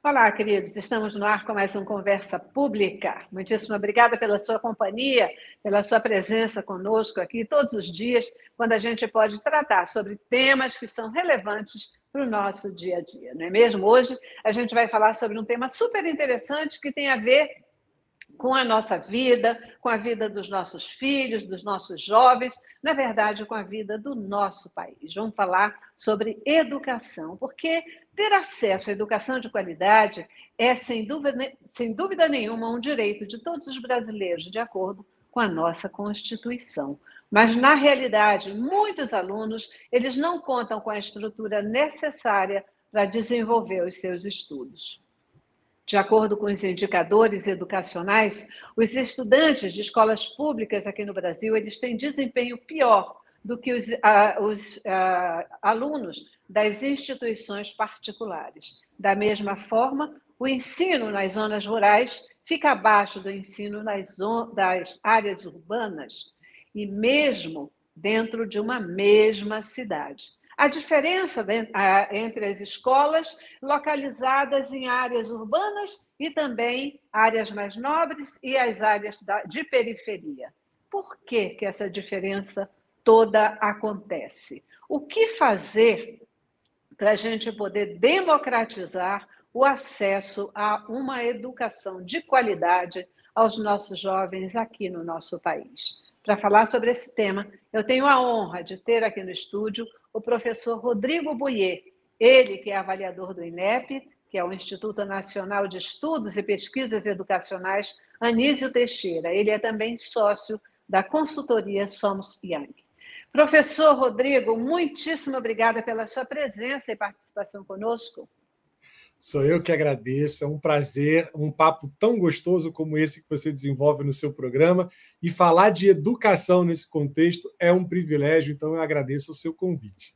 Olá, queridos. Estamos no ar com mais um Conversa Pública. Muitíssimo obrigada pela sua companhia, pela sua presença conosco aqui todos os dias, quando a gente pode tratar sobre temas que são relevantes para o nosso dia a dia, não é mesmo? Hoje a gente vai falar sobre um tema super interessante que tem a ver com a nossa vida, com a vida dos nossos filhos, dos nossos jovens, na verdade, com a vida do nosso país. Vamos falar sobre educação, porque ter acesso à educação de qualidade é, sem dúvida nenhuma, um direito de todos os brasileiros, de acordo com a nossa Constituição. Mas, na realidade, muitos alunos eles não contam com a estrutura necessária para desenvolver os seus estudos. De acordo com os indicadores educacionais, os estudantes de escolas públicas aqui no Brasil eles têm desempenho pior do que os alunos das instituições particulares. Da mesma forma, o ensino nas zonas rurais fica abaixo do ensino das áreas urbanas e mesmo dentro de uma mesma cidade. A diferença entre as escolas localizadas em áreas urbanas e também áreas mais nobres e as áreas de periferia. Por que essa diferença toda acontece? O que fazer para a gente poder democratizar o acesso a uma educação de qualidade aos nossos jovens aqui no nosso país? Para falar sobre esse tema, eu tenho a honra de ter aqui no estúdio o professor Rodrigo Buier, ele que é avaliador do INEP, que é o Instituto Nacional de Estudos e Pesquisas Educacionais Anísio Teixeira. Ele é também sócio da consultoria Somos Young. Professor Rodrigo, muitíssimo obrigada pela sua presença e participação conosco. Sou eu que agradeço, é um prazer, um papo tão gostoso como esse que você desenvolve no seu programa, e falar de educação nesse contexto é um privilégio, então eu agradeço o seu convite.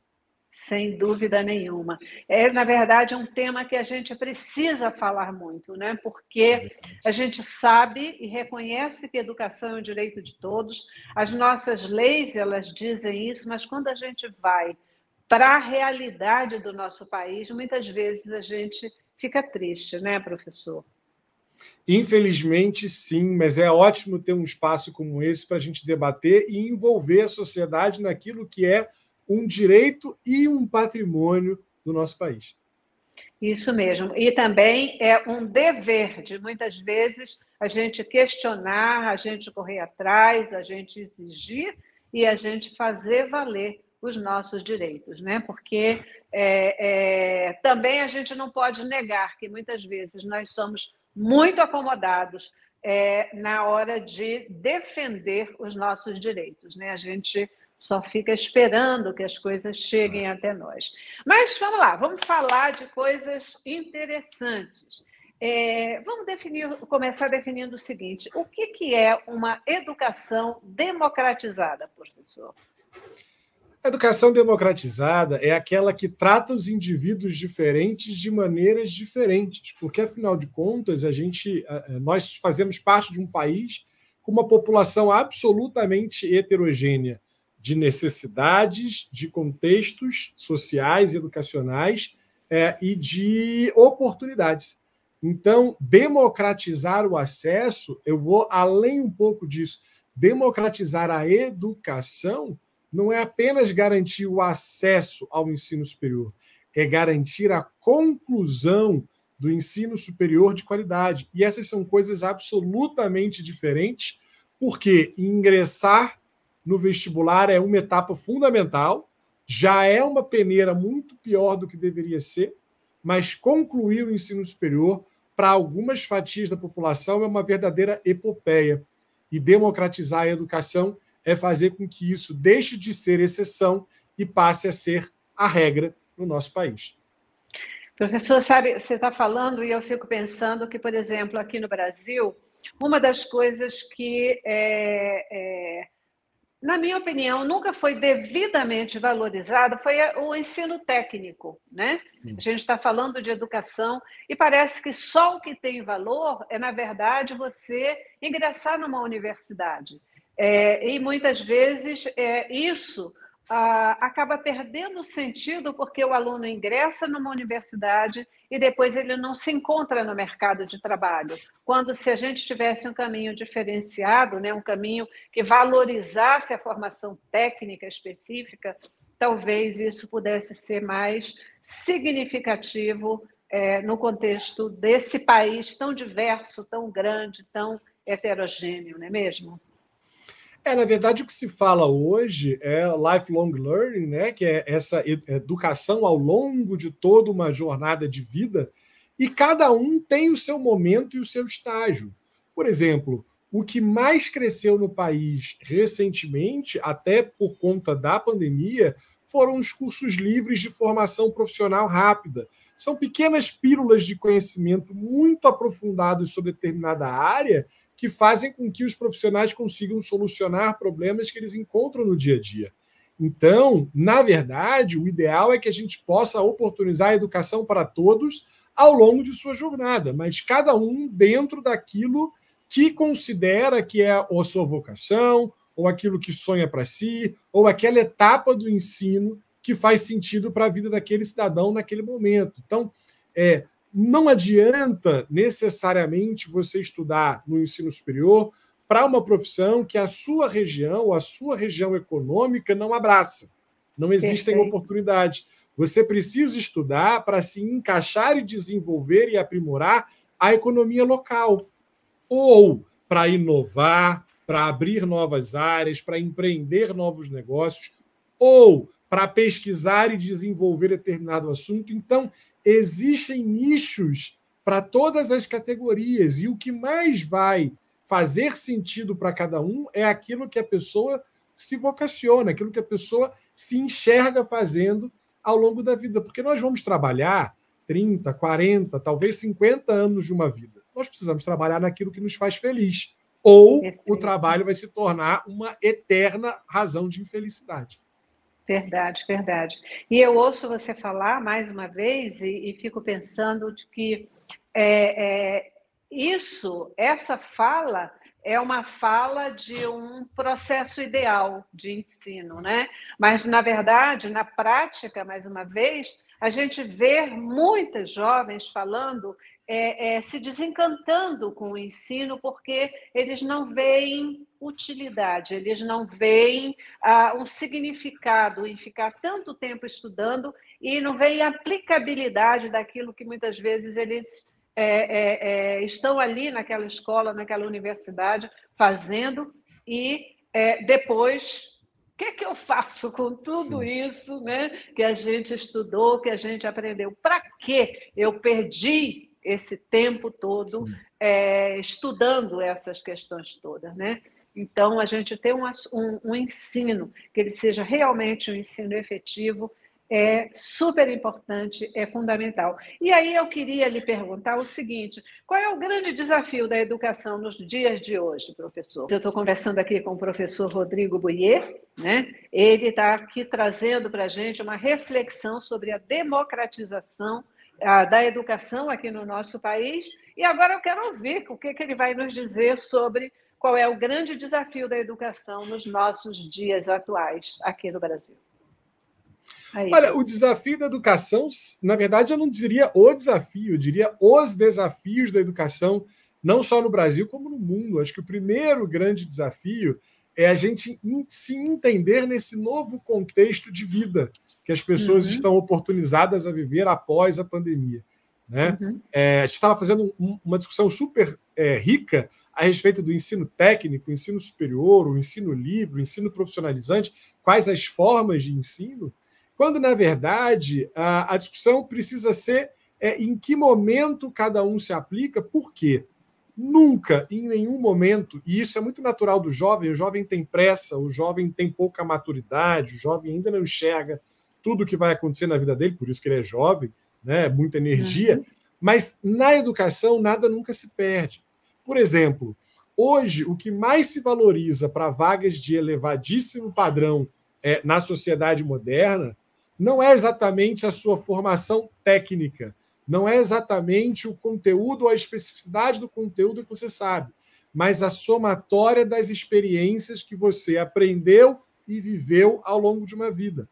Sem dúvida nenhuma. É, na verdade, um tema que a gente precisa falar muito, né? Porque a gente sabe e reconhece que educação é um direito de todos, as nossas leis, elas dizem isso, mas quando a gente vai para a realidade do nosso país, muitas vezes a gente fica triste, né, professor? Infelizmente, sim, mas é ótimo ter um espaço como esse para a gente debater e envolver a sociedade naquilo que é um direito e um patrimônio do nosso país. Isso mesmo. E também é um dever de, muitas vezes, a gente questionar, a gente correr atrás, a gente exigir e a gente fazer valer os nossos direitos, né? Porque também a gente não pode negar que, muitas vezes, nós somos muito acomodados na hora de defender os nossos direitos, né? A gente só fica esperando que as coisas cheguem até nós. Mas vamos lá, vamos falar de coisas interessantes. Vamos começar definindo o seguinte: o que é uma educação democratizada, professor? A educação democratizada é aquela que trata os indivíduos diferentes de maneiras diferentes, porque, afinal de contas, nós fazemos parte de um país com uma população absolutamente heterogênea, de necessidades, de contextos sociais, educacionais e de oportunidades. Então, democratizar o acesso, eu vou além um pouco disso, democratizar a educação não é apenas garantir o acesso ao ensino superior, é garantir a conclusão do ensino superior de qualidade. E essas são coisas absolutamente diferentes, porque ingressar no vestibular é uma etapa fundamental, já é uma peneira muito pior do que deveria ser, mas concluir o ensino superior, para algumas fatias da população, é uma verdadeira epopeia. E democratizar a educação é fazer com que isso deixe de ser exceção e passe a ser a regra no nosso país. Professor, sabe, você está falando e eu fico pensando que, por exemplo, aqui no Brasil, uma das coisas que, na minha opinião, nunca foi devidamente valorizada foi o ensino técnico, né? A gente está falando de educação e parece que só o que tem valor é, na verdade, você ingressar numa universidade. E muitas vezes isso acaba perdendo sentido porque o aluno ingressa numa universidade e depois ele não se encontra no mercado de trabalho. Quando, se a gente tivesse um caminho diferenciado, né, um caminho que valorizasse a formação técnica específica, talvez isso pudesse ser mais significativo no contexto desse país tão diverso, tão grande, tão heterogêneo, não é mesmo? Na verdade, o que se fala hoje é lifelong learning, né? Que é essa educação ao longo de toda uma jornada de vida, e cada um tem o seu momento e o seu estágio. Por exemplo, o que mais cresceu no país recentemente, até por conta da pandemia, foram os cursos livres de formação profissional rápida. São pequenas pílulas de conhecimento muito aprofundados sobre determinada área que fazem com que os profissionais consigam solucionar problemas que eles encontram no dia a dia. Então, na verdade, o ideal é que a gente possa oportunizar a educação para todos ao longo de sua jornada, mas cada um dentro daquilo que considera que é a sua vocação, ou aquilo que sonha para si, ou aquela etapa do ensino que faz sentido para a vida daquele cidadão naquele momento. Então, não adianta necessariamente você estudar no ensino superior para uma profissão que a sua região econômica não abraça. Não existem oportunidades. Você precisa estudar para se encaixar e desenvolver e aprimorar a economia local. Ou para inovar, para abrir novas áreas, para empreender novos negócios, ou para pesquisar e desenvolver determinado assunto. Então, existem nichos para todas as categorias, e o que mais vai fazer sentido para cada um é aquilo que a pessoa se vocaciona, aquilo que a pessoa se enxerga fazendo ao longo da vida, porque nós vamos trabalhar 30, 40, talvez 50 anos de uma vida. Nós precisamos trabalhar naquilo que nos faz feliz, ou o trabalho vai se tornar uma eterna razão de infelicidade. Verdade, verdade. E eu ouço você falar mais uma vez e fico pensando de que essa fala é uma fala de um processo ideal de ensino, né? Mas, na verdade, na prática, mais uma vez, a gente vê muitos jovens falando, se desencantando com o ensino porque eles não veem utilidade, eles não veem um significado em ficar tanto tempo estudando e não veem aplicabilidade daquilo que muitas vezes eles estão ali naquela escola, naquela universidade, fazendo, e depois, o que é que eu faço com tudo isso, né, que a gente estudou, que a gente aprendeu? Para que eu perdi esse tempo todo estudando essas questões todas, né? Então, a gente ter um ensino que ele seja realmente um ensino efetivo é super importante, é fundamental. E aí eu queria lhe perguntar o seguinte: qual é o grande desafio da educação nos dias de hoje, professor? Eu estou conversando aqui com o professor Rodrigo Bouillet, né? Ele está aqui trazendo para a gente uma reflexão sobre a democratização da educação aqui no nosso país, e agora eu quero ouvir o que ele vai nos dizer sobre qual é o grande desafio da educação nos nossos dias atuais aqui no Brasil. Olha, o desafio da educação, na verdade, eu não diria o desafio, eu diria os desafios da educação, não só no Brasil, como no mundo. Acho que o primeiro grande desafio é a gente se entender nesse novo contexto de vida que as pessoas estão oportunizadas a viver após a pandemia. Né? A gente estava fazendo uma discussão super rica a respeito do ensino técnico, o ensino superior, o ensino livre, o ensino profissionalizante, quais as formas de ensino, quando, na verdade, a discussão precisa ser em que momento cada um se aplica, por quê? Nunca, em nenhum momento, e isso é muito natural do jovem, o jovem tem pressa, o jovem tem pouca maturidade, o jovem ainda não enxerga tudo o que vai acontecer na vida dele, por isso que ele é jovem, né? Muita energia, mas na educação nada nunca se perde. Por exemplo, hoje o que mais se valoriza para vagas de elevadíssimo padrão na sociedade moderna não é exatamente a sua formação técnica, não é exatamente o conteúdo ou a especificidade do conteúdo que você sabe, mas a somatória das experiências que você aprendeu e viveu ao longo de uma vida.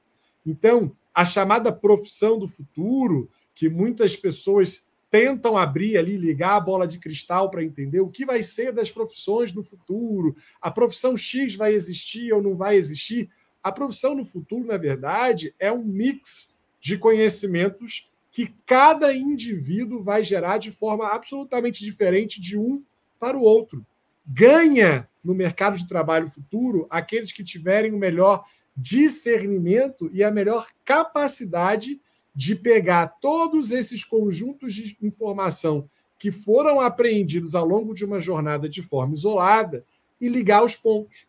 Então, a chamada profissão do futuro, que muitas pessoas tentam abrir ali, ligar a bola de cristal para entender o que vai ser das profissões no futuro, a profissão X vai existir ou não vai existir. A profissão no futuro, na verdade, é um mix de conhecimentos que cada indivíduo vai gerar de forma absolutamente diferente de um para o outro. Ganha no mercado de trabalho futuro aqueles que tiverem o melhor discernimento e a melhor capacidade de pegar todos esses conjuntos de informação que foram apreendidos ao longo de uma jornada de forma isolada e ligar os pontos.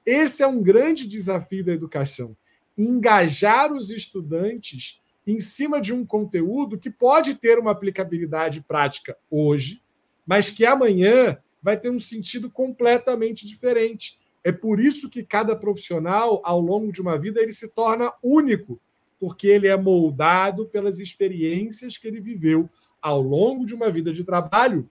Esse é um grande desafio da educação, engajar os estudantes em cima de um conteúdo que pode ter uma aplicabilidade prática hoje, mas que amanhã vai ter um sentido completamente diferente. É por isso que cada profissional, ao longo de uma vida, ele se torna único, porque ele é moldado pelas experiências que ele viveu ao longo de uma vida de trabalho,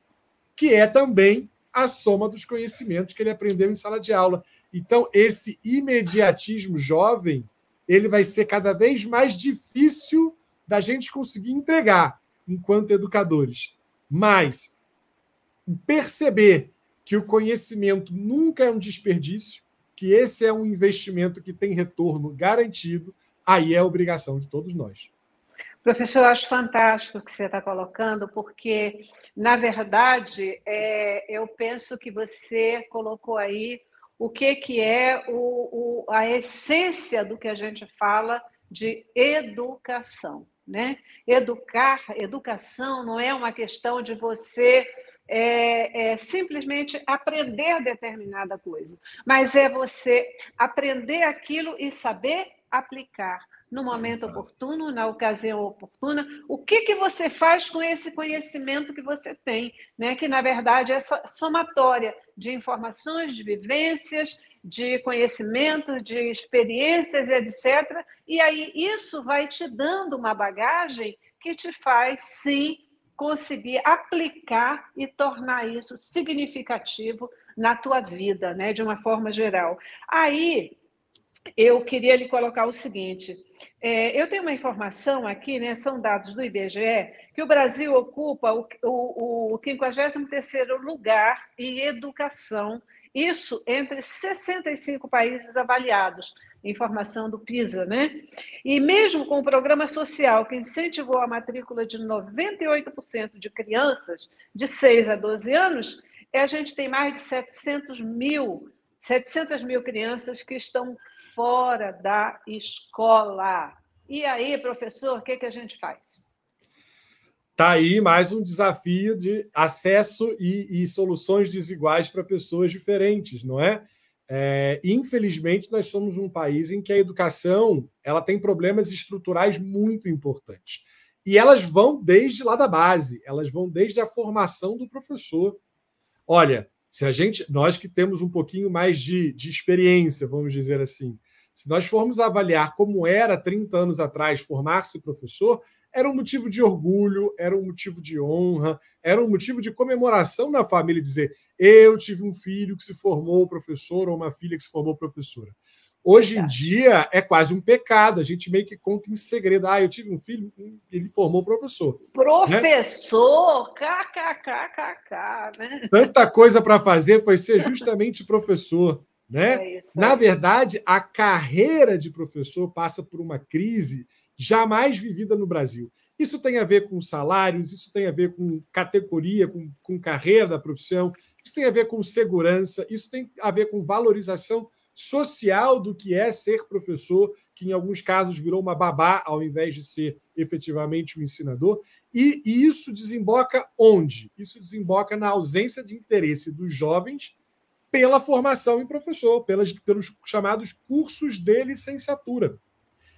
que é também a soma dos conhecimentos que ele aprendeu em sala de aula. Então, esse imediatismo jovem, ele vai ser cada vez mais difícil da gente conseguir entregar enquanto educadores. Mas perceber que o conhecimento nunca é um desperdício, que esse é um investimento que tem retorno garantido, aí é a obrigação de todos nós. Professor, eu acho fantástico o que você está colocando, porque, na verdade, eu penso que você colocou aí o que é a essência do que a gente fala de educação, né? Educação não é uma questão de você simplesmente aprender determinada coisa, mas é você aprender aquilo e saber aplicar no momento oportuno, na ocasião oportuna. O que você faz com esse conhecimento que você tem, né? Que, na verdade, é essa somatória de informações, de vivências, de conhecimento, de experiências, etc. E aí isso vai te dando uma bagagem que te faz, sim, conseguir aplicar e tornar isso significativo na tua vida, né? De uma forma geral. Aí, eu queria lhe colocar o seguinte, eu tenho uma informação aqui, né, são dados do IBGE, que o Brasil ocupa o 53º lugar em educação, isso entre 65 países avaliados, informação do PISA, né? E mesmo com o programa social que incentivou a matrícula de 98% de crianças de 6 a 12 anos, a gente tem mais de 700 mil crianças que estão fora da escola. E aí, professor, o que a gente faz? Está aí mais um desafio de acesso e soluções desiguais para pessoas diferentes, não é? Infelizmente, nós somos um país em que a educação ela tem problemas estruturais muito importantes. E elas vão desde lá da base, elas vão desde a formação do professor. Olha, nós que temos um pouquinho mais de experiência, vamos dizer assim, se nós formos avaliar como era 30 anos atrás formar-se professor, era um motivo de orgulho, era um motivo de honra, era um motivo de comemoração na família, dizer, eu tive um filho que se formou professor ou uma filha que se formou professora. Hoje em dia é quase um pecado, a gente meio que conta em segredo. Eu tive um filho, ele formou professor. Professor, né? KKKKK, né? Tanta coisa para fazer foi ser justamente professor, né? Na verdade, a carreira de professor passa por uma crise jamais vivida no Brasil. Isso tem a ver com salários, isso tem a ver com categoria, com carreira da profissão, isso tem a ver com segurança, isso tem a ver com valorização social do que é ser professor, que em alguns casos virou uma babá ao invés de ser efetivamente um ensinador. E isso desemboca onde? Isso desemboca na ausência de interesse dos jovens pela formação em professor, pelos chamados cursos de licenciatura.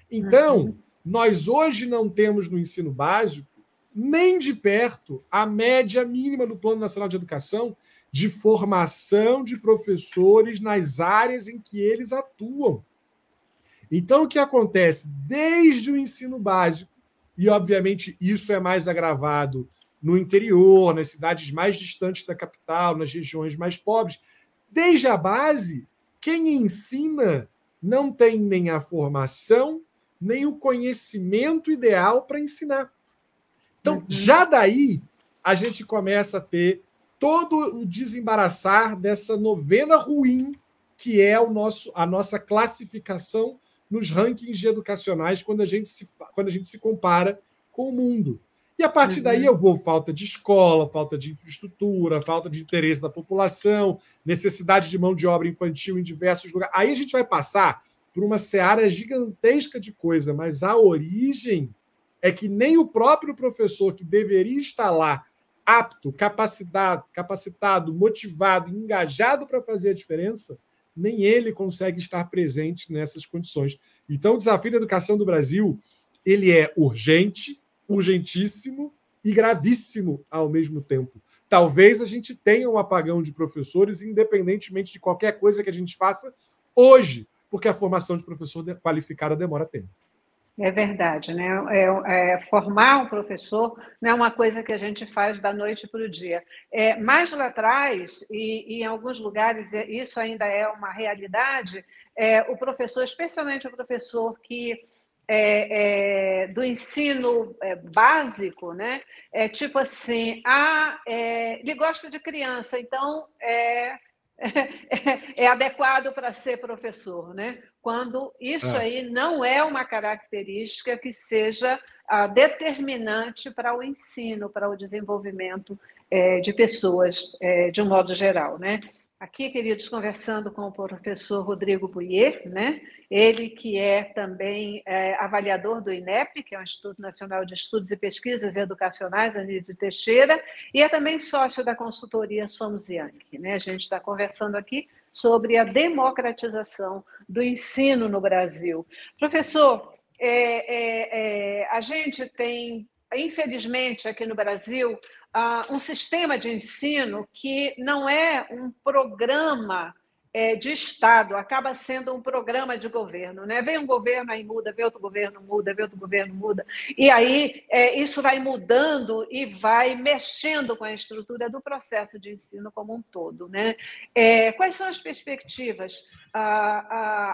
Então, nós hoje não temos no ensino básico nem de perto a média mínima do Plano Nacional de Educação de formação de professores nas áreas em que eles atuam. Então, o que acontece desde o ensino básico, e obviamente isso é mais agravado no interior, nas cidades mais distantes da capital, nas regiões mais pobres, desde a base, quem ensina não tem nem a formação, nem o conhecimento ideal para ensinar. Então, já daí, a gente começa a ter todo o desembaraçar dessa novena ruim que é a nossa classificação nos rankings educacionais quando a gente se compara com o mundo. E a partir daí eu vou falta de escola, falta de infraestrutura, falta de interesse da população, necessidade de mão de obra infantil em diversos lugares. Aí a gente vai passar por uma seara gigantesca de coisa, mas a origem é que nem o próprio professor que deveria estar lá apto, capacitado, motivado, engajado para fazer a diferença, nem ele consegue estar presente nessas condições. Então, o desafio da educação do Brasil ele é urgente, urgentíssimo e gravíssimo ao mesmo tempo. Talvez a gente tenha um apagão de professores, independentemente de qualquer coisa que a gente faça hoje, porque a formação de professor qualificado demora tempo. É verdade, né? Formar um professor não é uma coisa que a gente faz da noite para o dia. Mais lá atrás, e em alguns lugares isso ainda é uma realidade, o professor, especialmente o professor que do ensino básico, né? Tipo assim, ele gosta de criança, então é adequado para ser professor, né? Quando isso aí não é uma característica que seja determinante para o ensino, para o desenvolvimento de pessoas de um modo geral, né? Aqui, queridos, conversando com o professor Rodrigo Buyer, né? Ele que é também avaliador do INEP, que é o Instituto Nacional de Estudos e Pesquisas Educacionais, Anísio Teixeira, e é também sócio da consultoria Somos Yankee, né? A gente está conversando aqui sobre a democratização do ensino no Brasil. Professor, a gente tem, infelizmente, aqui no Brasil, um sistema de ensino que não é um programa de Estado, acaba sendo um programa de governo, né? Vem um governo, aí muda, vem outro governo, muda, vem outro governo, muda. E aí isso vai mudando e vai mexendo com a estrutura do processo de ensino como um todo, né? Quais são as perspectivas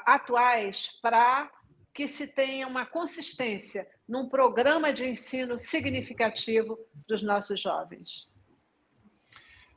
atuais para que se tenha uma consistência num programa de ensino significativo dos nossos jovens?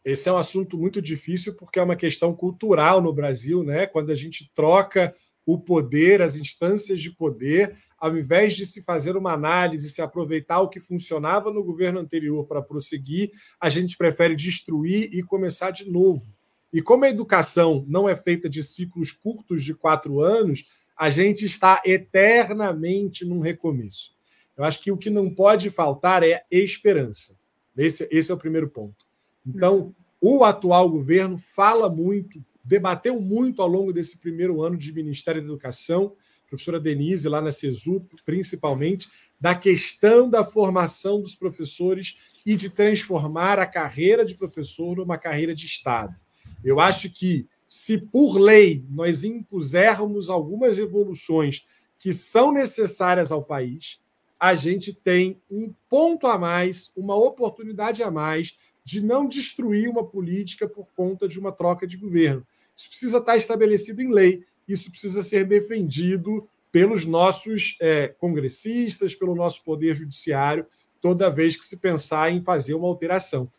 Esse é um assunto muito difícil porque é uma questão cultural no Brasil, né? Quando a gente troca o poder, as instâncias de poder, ao invés de se fazer uma análise, se aproveitar o que funcionava no governo anterior para prosseguir, a gente prefere destruir e começar de novo. E como a educação não é feita de ciclos curtos de 4 anos, a gente está eternamente num recomeço. Eu acho que o que não pode faltar é esperança. Esse é o primeiro ponto. Então, o atual governo fala muito, debateu muito ao longo desse primeiro ano de Ministério da Educação, professora Denise, lá na CESUP, principalmente, da questão da formação dos professores e de transformar a carreira de professor numa carreira de Estado. Eu acho que, se por lei nós impusermos algumas evoluções que são necessárias ao país, a gente tem um ponto a mais, uma oportunidade a mais de não destruir uma política por conta de uma troca de governo. Isso precisa estar estabelecido em lei, isso precisa ser defendido pelos nossos congressistas, pelo nosso poder judiciário, toda vez que se pensar em fazer uma alteração.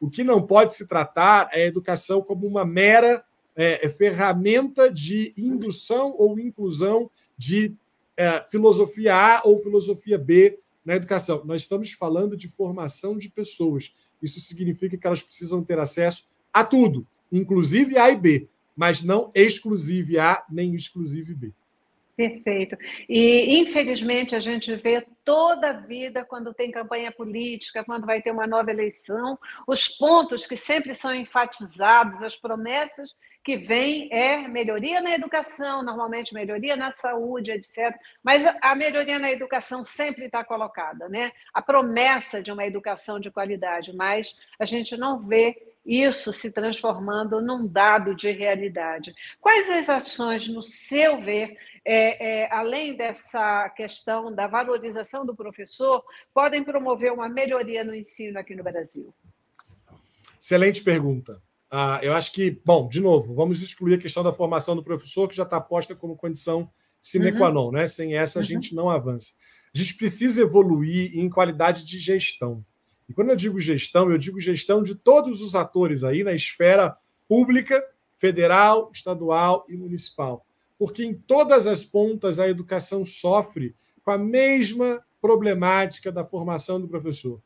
O que não pode se tratar é a educação como uma mera ferramenta de indução ou inclusão de filosofia A ou filosofia B na educação. Nós estamos falando de formação de pessoas. Isso significa que elas precisam ter acesso a tudo, inclusive A e B, mas não exclusive A nem exclusive B. Perfeito. E, infelizmente, a gente vê toda a vida, quando tem campanha política, quando vai ter uma nova eleição, os pontos que sempre são enfatizados, as promessas que vêm melhoria na educação, normalmente melhoria na saúde, etc. Mas a melhoria na educação sempre está colocada, né? A promessa de uma educação de qualidade, mas a gente não vê isso se transformando num dado de realidade. Quais as ações, no seu ver, além dessa questão da valorização do professor, podem promover uma melhoria no ensino aqui no Brasil? Excelente pergunta. Eu acho que, bom, de novo, vamos excluir a questão da formação do professor, que já está posta como condição sine qua non, né? Sem essa, a gente não avança. A gente precisa evoluir em qualidade de gestão. E quando eu digo gestão de todos os atores aí na esfera pública, federal, estadual e municipal. Porque em todas as pontas a educação sofre com a mesma problemática da formação do professor.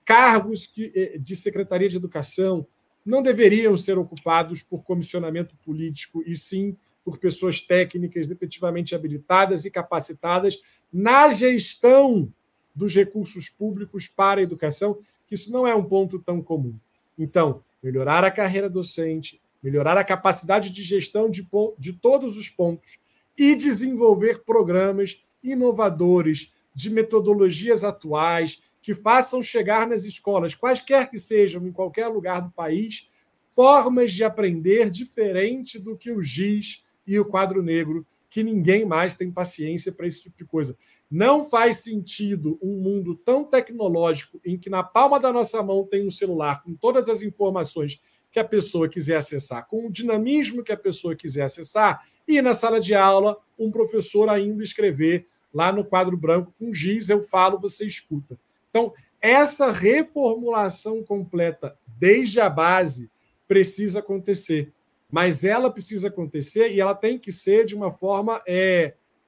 Cargos de Secretaria de Educação não deveriam ser ocupados por comissionamento político, e sim por pessoas técnicas efetivamente habilitadas e capacitadas na gestão dos recursos públicos para a educação, que isso não é um ponto tão comum. Então, melhorar a carreira docente, melhorar a capacidade de gestão de todos os pontos e desenvolver programas inovadores de metodologias atuais que façam chegar nas escolas, quaisquer que sejam, em qualquer lugar do país, formas de aprender diferente do que o giz e o quadro negro, que ninguém mais tem paciência para esse tipo de coisa. Não faz sentido um mundo tão tecnológico em que na palma da nossa mão tem um celular com todas as informações que a pessoa quiser acessar, com o dinamismo que a pessoa quiser acessar, e na sala de aula um professor ainda escrever lá no quadro branco com giz, eu falo, você escuta. Então, essa reformulação completa desde a base precisa acontecer. Mas ela precisa acontecer e ela tem que ser de uma forma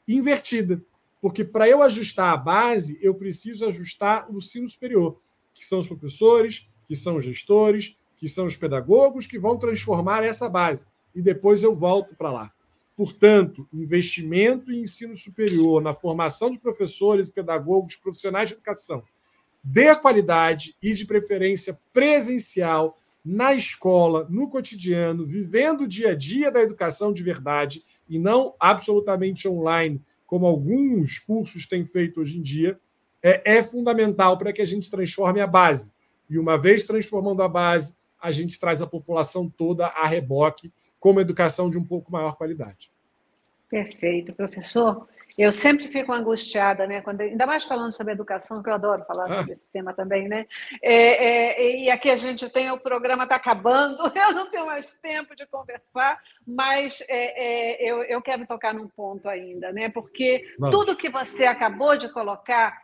invertida. Porque para eu ajustar a base, eu preciso ajustar o ensino superior, que são os professores, que são os gestores, que são os pedagogos que vão transformar essa base. E depois eu volto para lá. Portanto, investimento em ensino superior, na formação de professores, pedagogos, profissionais de educação, de qualidade e, de preferência, presencial, na escola, no cotidiano, vivendo o dia a dia da educação de verdade e não absolutamente online, como alguns cursos têm feito hoje em dia, é fundamental para que a gente transforme a base. E uma vez transformando a base, a gente traz a população toda a reboque com uma educação de um pouco maior qualidade. Perfeito, professor. Eu sempre fico angustiada, né? Ainda mais falando sobre educação, que eu adoro falar sobre esse tema também, né? E aqui a gente tem, o programa está acabando, eu não tenho mais tempo de conversar, mas eu quero tocar num ponto ainda, né? Porque tudo que você acabou de colocar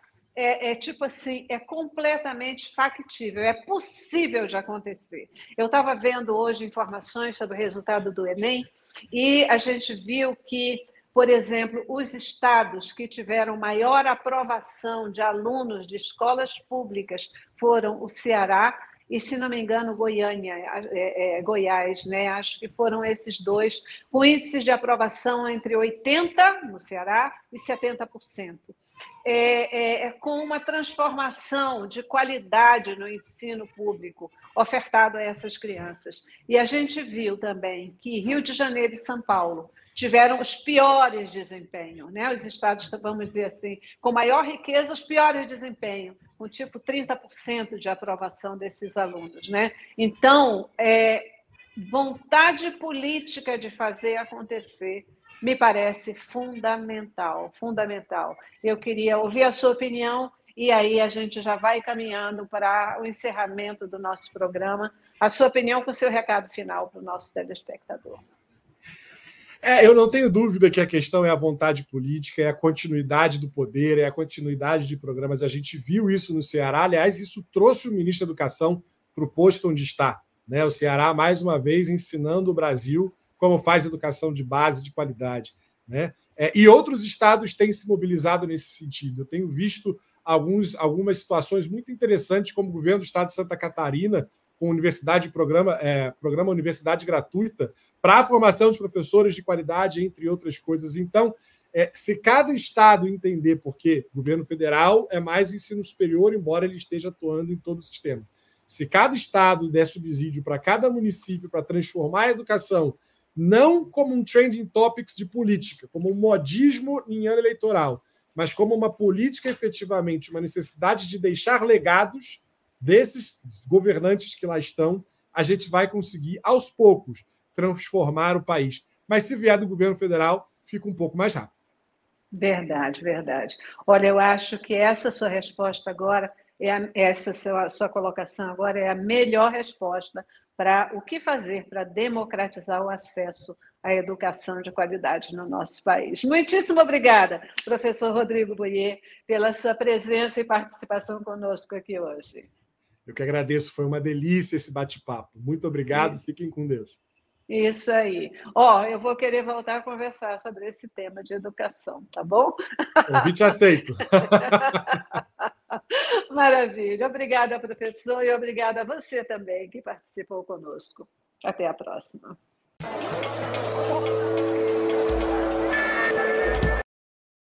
tipo assim, é completamente factível, é possível de acontecer. Eu estava vendo hoje informações sobre o resultado do Enem e a gente viu que, por exemplo, os estados que tiveram maior aprovação de alunos de escolas públicas foram o Ceará e, se não me engano, Goiás, né? Acho que foram esses dois, com índices de aprovação entre 80% no Ceará e 70%. Com uma transformação de qualidade no ensino público ofertado a essas crianças. E a gente viu também que Rio de Janeiro e São Paulo tiveram os piores desempenhos, né? Os estados, vamos dizer assim, com maior riqueza, os piores desempenhos, com tipo 30% de aprovação desses alunos, né? Então, vontade política de fazer acontecer me parece fundamental, fundamental. Eu queria ouvir a sua opinião e aí a gente já vai caminhando para o encerramento do nosso programa. A sua opinião com o seu recado final para o nosso telespectador. Eu não tenho dúvida que a questão é a vontade política, é a continuidade do poder, é a continuidade de programas. A gente viu isso no Ceará. Aliás, isso trouxe o ministro da Educação para o posto onde está, né? O Ceará, mais uma vez, ensinando o Brasil como faz educação de base, de qualidade, né? E outros estados têm se mobilizado nesse sentido. Eu tenho visto algumas situações muito interessantes, como o governo do estado de Santa Catarina, com programa Universidade Gratuita, para a formação de professores de qualidade, entre outras coisas. Então, se cada estado entender, porque o governo federal é mais ensino superior, embora ele esteja atuando em todo o sistema. Se cada estado der subsídio para cada município para transformar a educação, não como um trending topics de política, como um modismo em ano eleitoral, mas como uma política efetivamente, uma necessidade de deixar legados desses governantes que lá estão, a gente vai conseguir, aos poucos, transformar o país. Mas se vier do governo federal, fica um pouco mais rápido. Verdade, verdade. Olha, eu acho que essa sua resposta agora, essa sua colocação agora é a melhor resposta para o que fazer para democratizar o acesso à educação de qualidade no nosso país. Muitíssimo obrigada, professor Rodrigo Boyer, pela sua presença e participação conosco aqui hoje. Eu que agradeço, foi uma delícia esse bate-papo. Muito obrigado, fiquem com Deus. Isso aí. Eu vou querer voltar a conversar sobre esse tema de educação, tá bom? Convite aceito. Maravilha. Obrigada, professor, e obrigada a você também que participou conosco. Até a próxima.